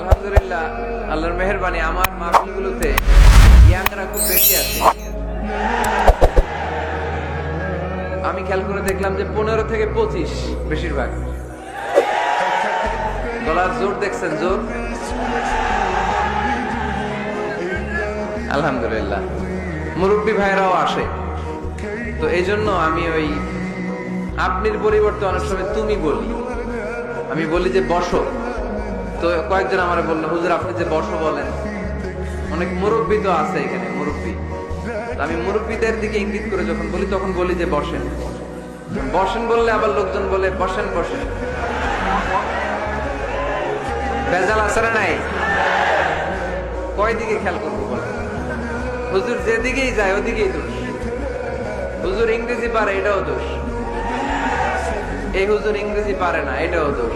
আলহামদুলিল্লাহ, আল্লাহর মেহেরবানি, আমার মাহফিলগুলোতে ইয়াংরা খুব বেশি আছে। আমি খেয়াল করে দেখলাম যে 15 থেকে 25 বেশিরভাগ। গলার জোর দেখছেন? জোর আলহামদুলিল্লাহ। মুরব্বী ভাইরাও আসে, তো এই জন্য আমি ওই আপনির পরিবর্তে অনেক সময় তুমি বলি। আমি বলি যে বসো, তো কয়েকজন আমার বললো হুজুর আপনি যে বসো বলেন, অনেক মুরব্বী তো আছে এখানে, মুরব্বী। আমি মুরব্বীদের দিকে ইঙ্গিত করে যখন বলি তখন বলি যে বসেন। বসেন বললে আবার লোকজন বলে বসেন বসেন। ভেজাল আছে না নাই? কয় দিকে খেয়াল করবো বলেন? হুজুর যেদিকেই যায় ওদিকেই দোষ। হুজুর ইংরেজি পারে, এটাও দোষ। এই হুজুর ইংরেজি পারে না, এটাও দোষ।